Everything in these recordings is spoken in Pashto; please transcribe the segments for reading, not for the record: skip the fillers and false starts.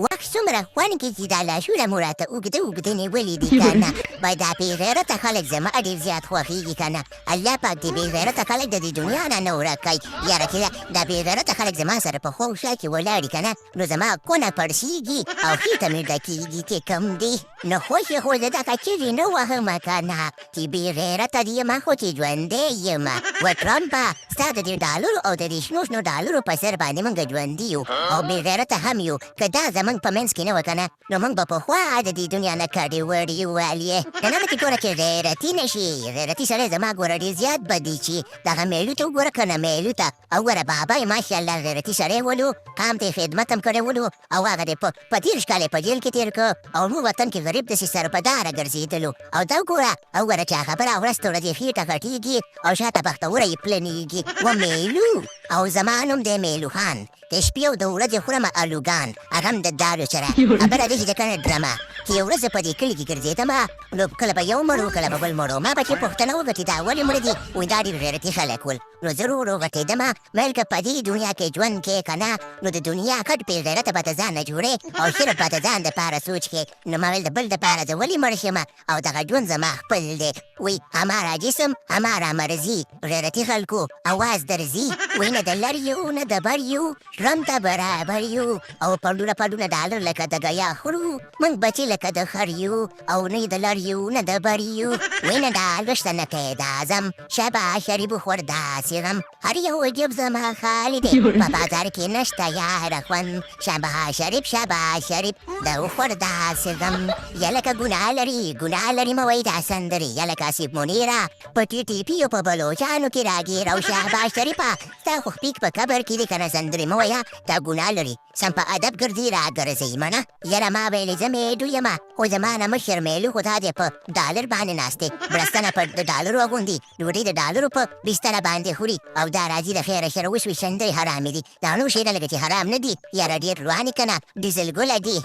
وخت څومره خوند کې چې دا لاسونه مو راته اوږده نیولي دي که نه باید دا بېغیرته خلک زما ډېر زیات خوښېږي که نه الله پاک دې بېغیرته خلک د دې دنیا نه ورک کړي یاره چې دا بېغیرته خلک زما سره په خوا شا کې ولاړ که نه نو زما کونه پړسېږي او خېټه مې ډکېږي چې کم دي نو خوښې خو زه دغه چیغې نه وهمه که نه چې بېغیرته یم خو چې ژوندی یم و ټرمپه ستا د دې ډالرو او د دې شنو شنو ډالرو په سر باندې موږ ژوندي یو او بېغیرته هم یو که دا زموږ په منځ کې نه وه که نه نو موږ به پخوا د دې دنیا نه کډې وړې والې که نه چې ګوره چې غیرتي نه شي غیرتي سړی زما ګوره ډېر زیات بد دی چې دغه میلو ته وګوره که نه میلو ته او ګوره بابا یې ماشاءالله غیرتي سړی ولو قام ته یې خدمت هم کړی ولو او هغه دې په 30 کال یې په جیل کې تېر کړ او موږ وطن کې غریب داسې سرپداره ګرځېدلو او دا وګوره او ګوره چې خبره ورځ ته ورځ یې خېټه غټېږي او شاته بختوره یې پلنېږي و میلو او زما نوم دی میلو خان د شپې او د ورځې خورم الوګان هغه هم د دارو سره خبره ده چې د کنه ډرامه چې یو ورځ په دې کلي کې ګرځېدمه نو کله به یو مړ و کله به بل مړ و ما پکې پوښتنه وکړه چې دا ولې مړه دي وایي دا ډېر غیرتي خلک ول نو زه ورو ورو غټېدمه ویل که په دې دنیا کې ژوند کې که نه نو د دنیا کټ بې غیرته به ته ځان نه جوړې او صرف به ته ځان دپاره سوچ کې نو ما ویل د بل دپاره زه ولې مړ شم او دغه ژوند زما خپل دی وایي همارا جسم همارا مرضي غیرتي خلکو اواز درځي وایي نه د لر یو نه د بر یو ژوند ته برابر یو او پړونه ډالر لکه د ګیا خورو موږ بچې لکه د خر یو او نه د لر یو نه د بر یو وایي نه ډالر شته نه پیدا ځم شبه شریب خور داسې غم هر یو جب زما خالي دی په بازار کې نشته یاره خوند شبه شریب د خور داسې غم یا لکه ګناه لري مه وایي دا سندرې یا لکه آصف منیره په ټي ټي پي او په بلوچانو کې راګیر او شهبه شریفه ستا خو خپیک په قبر کې دی که نه سندرې مه وایه دا ګناه لري سم په ادب ګرځي راګرځئ منه یاره ما ویلې زه میډو یمه خو زما نه مشر میلو خو دا دی په ډالر باندې ناست دی بړستنه په د ډالرو اغوندي ډوډۍ د ډالرو په بستره باندې خوري او دا راځي د خیره شره وشوي شندرې حرامې دي دا نور شیونه لکه چې حرام نه دي یاره ډېر روانې که نه ډیزل ګله دي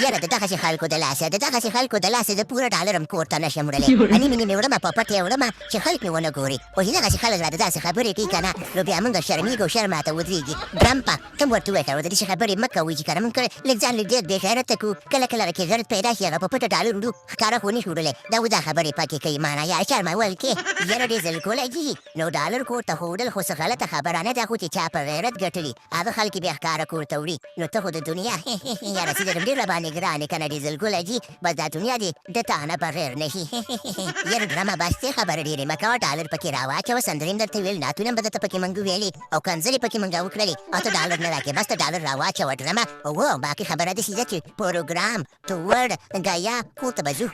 یاره د دغسې خلکو د لاسه د پوره ډالر هم کور ته نشم وړلی انیمې مې وړمه په پټ یې وړمه چې خلک مې ونه ګوري خو چې دغسې خلک راته داسې خبرې کوي که نه نو بیا موږ شرمېږو شر ماته ودرېږي ډرمپه ته م ورته ووایه د داسې خبرې مه کوئ چې که نه موږ لږ ځان لږ ډېر بېغیرته کړو کله کې غیرت پیدا شي هغه په پټه ډالر وړو ښکاره خو نشو وړلی دا و دا خبرې پکې کوي مانا یا شرمول کې یاره ډیزل ګوله دي نو ډالر کور ته ښودل خو څه غلطه خبره نه ده خو چې چا په غیرت ګټلي هغه خلک بیا ښکاره کور ته وړي نو ته خو د دنیا یاره چې ډېر راباندې ګرانې که نه ډیزل ګوله دي بس دا دنیا دې د تا نه بغیر نه شي یاره ډرامه بس دې خبره ډېرې مه کوه ډالر پکې راواچوه سندرې م درته ویل نعتونه م به درته پکې موږ ویلې او کنځلې پکې موږ وکړلې او ته ډالر نه راکړې بس ته ډالر راواچوه ډرامه او باقي خبره داسې ده چې پروګرام ته ور ګیا کور ته به ځو